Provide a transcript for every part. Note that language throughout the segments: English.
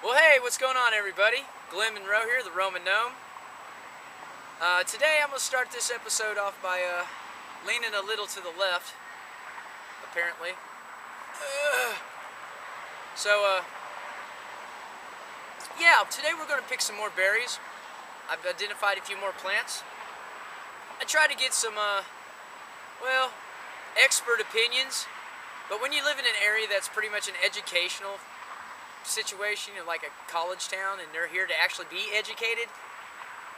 Well, hey, what's going on, everybody? Munro here, the Roaming Gnome. Today I'm going to start this episode off by leaning a little to the left, apparently. Yeah, today we're going to pick some more berries. I've identified a few more plants. I try to get some, expert opinions, but when you live in an area that's pretty much an educational situation, like a college town, and they're here to actually be educated,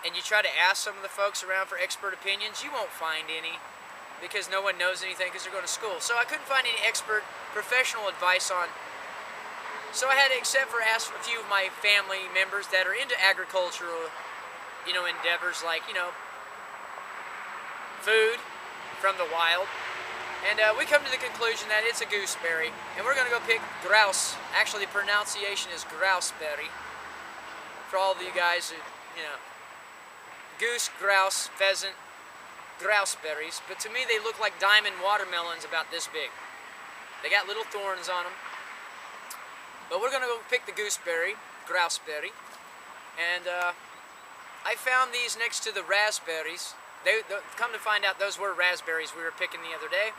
and you try to ask some of the folks around for expert opinions, you won't find any, because no one knows anything because they're going to school. So I couldn't find any expert professional advice on, so I had to ask a few of my family members that are into agricultural, endeavors, like, food from the wild. And we come to the conclusion that it's a gooseberry, and we're going to go pick grouse. Actually, the pronunciation is Grausberry. For all of you guys who, goose, grouse, pheasant, Grausberries. But to me, they look like diamond watermelons about this big. They got little thorns on them. But we're going to go pick the gooseberry, Grausberry. And I found these next to the raspberries. Come to find out, those were raspberries we were picking the other day.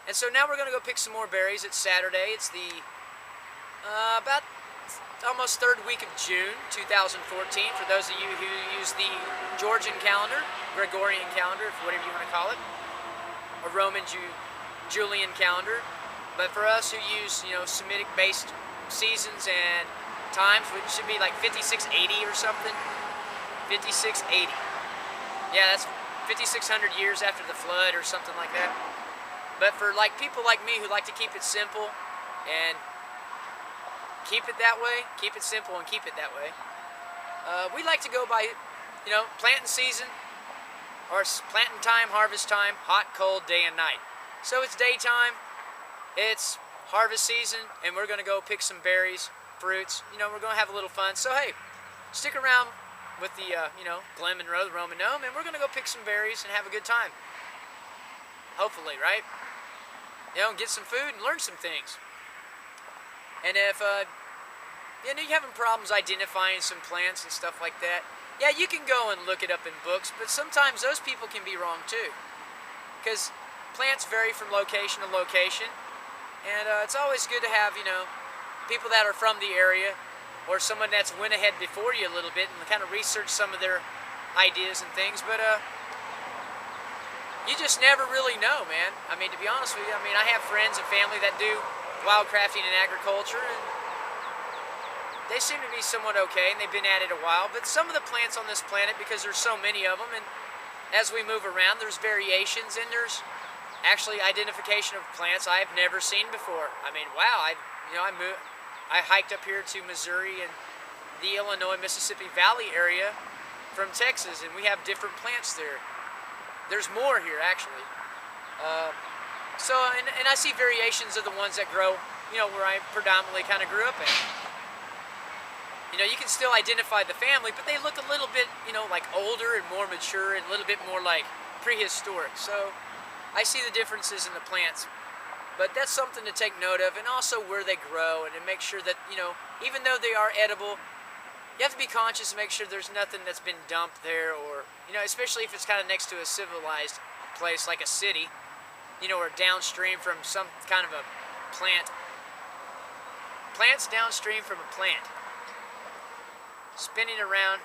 And so now we're going to go pick some more berries. It's Saturday. It's the about almost third week of June 2014. For those of you who use the Georgian calendar, Gregorian calendar, whatever you want to call it, or Roman Julian calendar. But for us who use, Semitic-based seasons and times, which should be like 5680 or something. 5680. Yeah, that's 5,600 years after the flood or something like that. But for people like me who like to keep it simple and keep it that way, keep it simple and keep it that way, we like to go by, planting season, or planting time, harvest time, hot, cold, day and night. So it's daytime, it's harvest season, and we're going to go pick some berries, fruits. We're going to have a little fun. So hey, stick around with the, Munro, the Roaming Gnome, and we're going to go pick some berries and have a good time. Hopefully, right? Get some food and learn some things. And if, you're having problems identifying some plants and stuff like that, yeah, you can go and look it up in books, but sometimes those people can be wrong too. Because plants vary from location to location, and it's always good to have, people that are from the area, or someone that's went ahead before you a little bit and kind of research some of their ideas and things, but, you just never really know, man. I mean, to be honest with you, I have friends and family that do wildcrafting and agriculture, and they seem to be somewhat okay, and they've been at it a while. But some of the plants on this planet, because there's so many of them, and as we move around, there's variations, and there's actually identification of plants I've never seen before. I mean, wow, I hiked up here to Missouri and the Illinois-Mississippi Valley area from Texas, and we have different plants there. There's more here, actually. And I see variations of the ones that grow, where I predominantly kind of grew up at. You can still identify the family, but they look a little bit, like older and more mature and a little bit more like prehistoric. So I see the differences in the plants. But that's something to take note of, and also where they grow, and to make sure that, even though they are edible, you have to be conscious to make sure there's nothing that's been dumped there, or, especially if it's kind of next to a civilized place like a city, or downstream from some kind of a plant. Plants downstream from a plant. Spinning around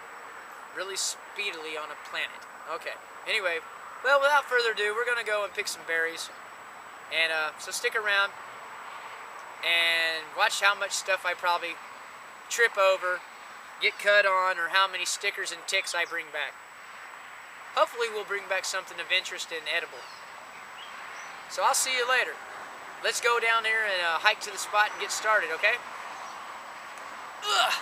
really speedily on a planet. Okay, anyway, well, without further ado, we're going to go and pick some berries. And so stick around and watch how much stuff I probably trip over, get cut on, or how many stickers and ticks I bring back. Hopefully we'll bring back something of interest and edible. So I'll see you later. Let's go down there and hike to the spot and get started, okay? Ugh.